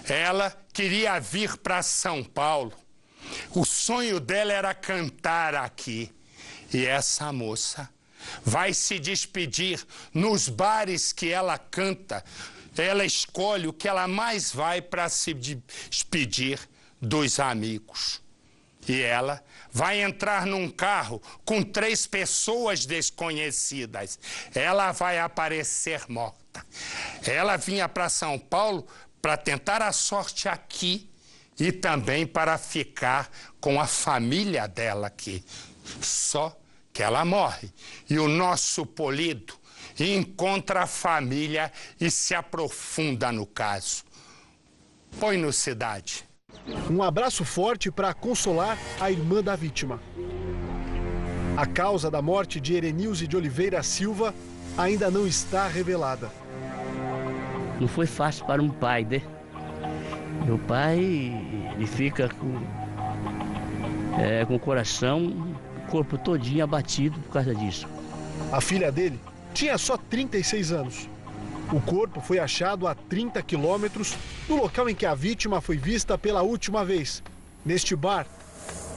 Ela queria vir para São Paulo. O sonho dela era cantar aqui. E essa moça vai se despedir nos bares que ela canta. Ela escolhe o que ela mais vai para se despedir dos amigos. E ela vai entrar num carro com 3 pessoas desconhecidas. Ela vai aparecer morta. Ela vinha para São Paulo para tentar a sorte aqui e também para ficar com a família dela aqui. Só que ela morre e o nosso Polido encontra a família e se aprofunda no caso. Põe no Cidade. Um abraço forte para consolar a irmã da vítima. A causa da morte de Erenilze de Oliveira Silva ainda não está revelada. Não foi fácil para um pai, né? Meu pai, ele fica com o coração, o corpo todinho abatido por causa disso. A filha dele tinha só 36 anos. O corpo foi achado a 30 quilômetros do local em que a vítima foi vista pela última vez, neste bar,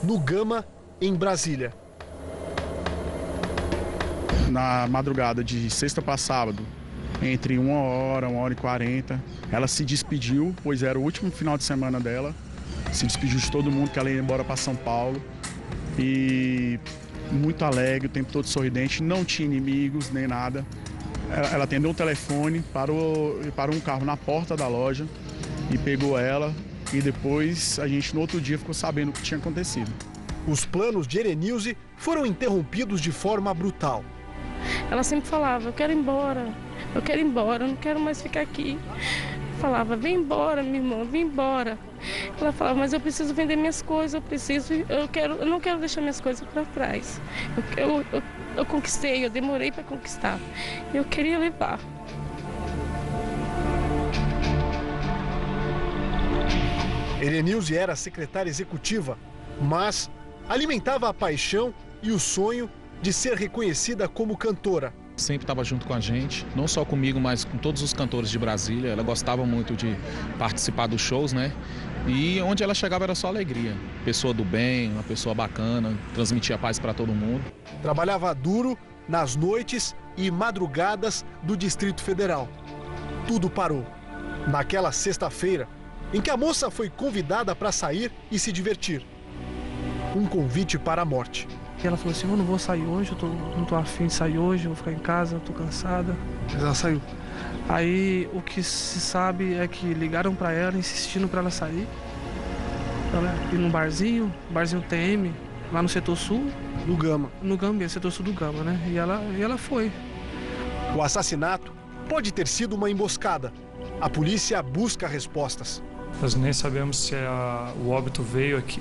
no Gama, em Brasília. Na madrugada de sexta para sábado, entre 1h e 1h40, ela se despediu, pois era o último final de semana dela. Se despediu de todo mundo, que ela ia embora para São Paulo. E muito alegre, o tempo todo sorridente, não tinha inimigos nem nada. Ela atendeu o telefone, parou um carro na porta da loja e pegou ela. E depois a gente no outro dia ficou sabendo o que tinha acontecido. Os planos de Erenilze foram interrompidos de forma brutal. Ela sempre falava, eu quero ir embora, eu não quero mais ficar aqui. Falava, vem embora, minha irmã, vem embora. Ela falava, mas eu preciso vender minhas coisas, eu não quero deixar minhas coisas para trás. Eu conquistei, eu demorei para conquistar. Eu queria levar. Erenilze era secretária executiva, mas alimentava a paixão e o sonho de ser reconhecida como cantora. Sempre estava junto com a gente, não só comigo, mas com todos os cantores de Brasília. Ela gostava muito de participar dos shows, né? E onde ela chegava era só alegria. Pessoa do bem, uma pessoa bacana, transmitia paz para todo mundo. Trabalhava duro nas noites e madrugadas do Distrito Federal. Tudo parou naquela sexta-feira em que a moça foi convidada para sair e se divertir. Um convite para a morte. Ela falou assim, eu não vou sair hoje, não tô afim de sair hoje, eu vou ficar em casa, eu tô cansada. Mas ela saiu. Aí o que se sabe é que ligaram para ela, insistindo para ela sair. Ela ir num barzinho TM, lá no setor sul. No Gama. No Gama, setor sul do Gama, né? E ela foi. O assassinato pode ter sido uma emboscada. A polícia busca respostas. Nós nem sabemos se o óbito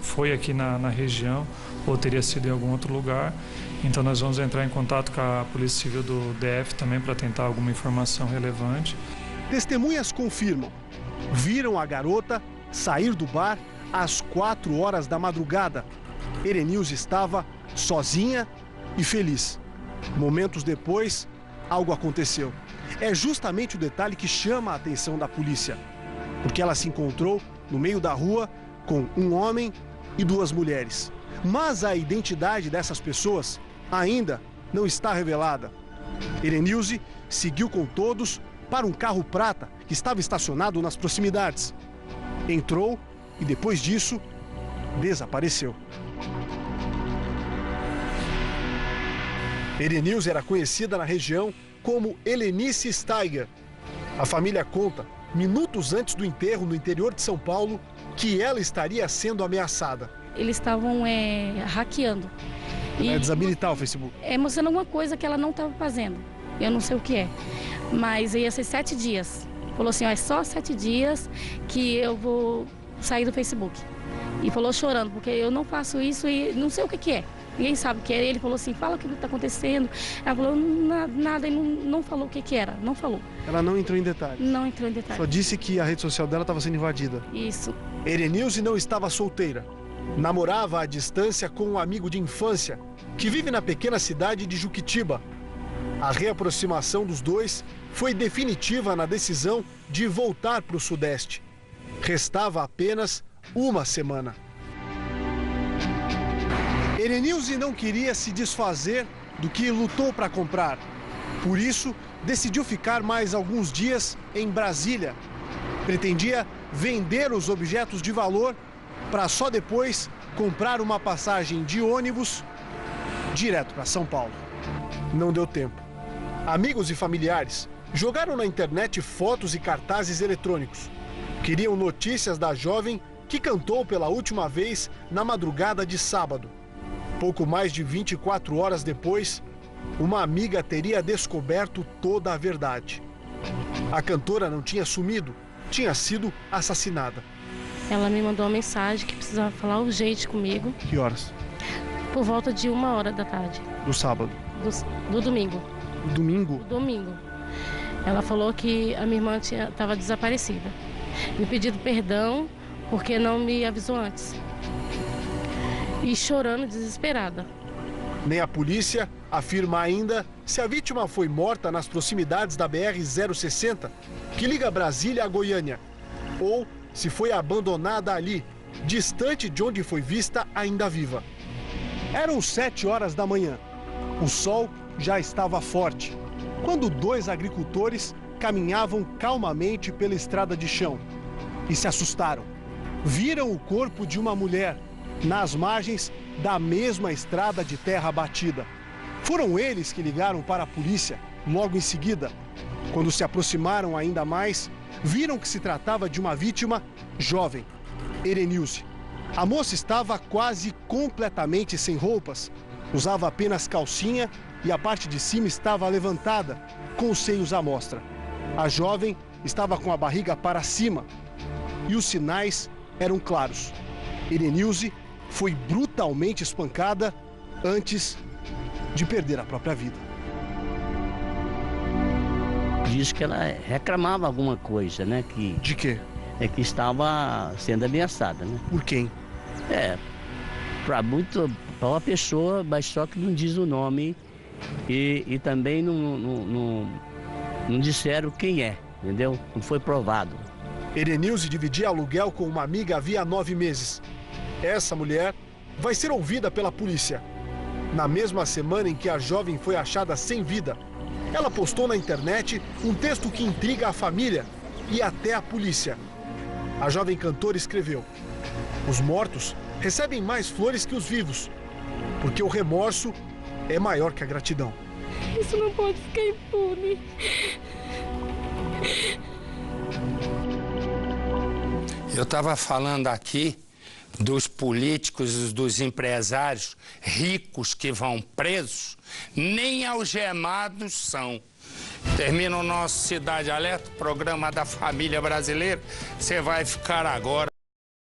foi aqui na região ou teria sido em algum outro lugar. Então nós vamos entrar em contato com a Polícia Civil do DF também para tentar alguma informação relevante. Testemunhas confirmam. Viram a garota sair do bar às 4 horas da madrugada. Erenilze estava sozinha e feliz. Momentos depois, algo aconteceu. É justamente o detalhe que chama a atenção da polícia. Porque ela se encontrou no meio da rua com um homem e 2 mulheres. Mas a identidade dessas pessoas ainda não está revelada. Erenilze seguiu com todos para um carro prata que estava estacionado nas proximidades. Entrou e depois disso, desapareceu. Erenilze era conhecida na região como Helenice Steiger. A família conta, minutos antes do enterro no interior de São Paulo, que ela estaria sendo ameaçada. Eles estavam hackeando. E desabilitar o Facebook. Mostrando alguma coisa que ela não estava fazendo. Eu não sei o que é. Mas ia ser 7 dias. Falou assim, é só 7 dias que eu vou sair do Facebook. E falou chorando, porque eu não faço isso e não sei o que é. Ninguém sabe o que é. Ele falou assim, fala o que está acontecendo. Ela falou, nada, ele não falou o que era, não falou. Ela não entrou em detalhes? Não entrou em detalhes. Só disse que a rede social dela estava sendo invadida. Isso. Erenilze não estava solteira. Namorava à distância com um amigo de infância, que vive na pequena cidade de Juquitiba. A reaproximação dos dois foi definitiva na decisão de voltar para o Sudeste. Restava apenas uma semana. Erenilze não queria se desfazer do que lutou para comprar. Por isso, decidiu ficar mais alguns dias em Brasília. Pretendia vender os objetos de valor para só depois comprar uma passagem de ônibus direto para São Paulo. Não deu tempo. Amigos e familiares jogaram na internet fotos e cartazes eletrônicos. Queriam notícias da jovem que cantou pela última vez na madrugada de sábado. Pouco mais de 24 horas depois, uma amiga teria descoberto toda a verdade. A cantora não tinha sumido, tinha sido assassinada. Ela me mandou uma mensagem que precisava falar urgente comigo. Que horas? Por volta de 1h da tarde. Do sábado? Do domingo. Domingo? Domingo. Ela falou que a minha irmã estava desaparecida. Me pedindo perdão porque não me avisou antes. E chorando, desesperada. Nem a polícia afirma ainda se a vítima foi morta nas proximidades da BR-060, que liga Brasília a Goiânia, ou se foi abandonada ali, distante de onde foi vista ainda viva. Eram 7 horas da manhã. O sol já estava forte, quando 2 agricultores caminhavam calmamente pela estrada de chão e se assustaram. Viram o corpo de uma mulher nas margens da mesma estrada de terra batida. Foram eles que ligaram para a polícia logo em seguida. Quando se aproximaram ainda mais, viram que se tratava de uma vítima jovem, Erenilze. A moça estava quase completamente sem roupas, usava apenas calcinha e a parte de cima estava levantada, com os seios à mostra. A jovem estava com a barriga para cima e os sinais eram claros. Erenilze foi brutalmente espancada antes de perder a própria vida. Diz que ela reclamava alguma coisa, né? De quê? É que estava sendo ameaçada, né? Por quem? Para uma pessoa, mas só que não diz o nome e também não disseram quem é, entendeu? Não foi provado. Erenilze dividia aluguel com uma amiga havia 9 meses. Essa mulher vai ser ouvida pela polícia. Na mesma semana em que a jovem foi achada sem vida, ela postou na internet um texto que intriga a família e até a polícia. A jovem cantora escreveu: "Os mortos recebem mais flores que os vivos, porque o remorso é maior que a gratidão." Isso não pode ficar impune. Eu estava falando aqui dos políticos, dos empresários ricos que vão presos, nem algemados são. Termina o nosso Cidade Alerta, programa da família brasileira. Você vai ficar agora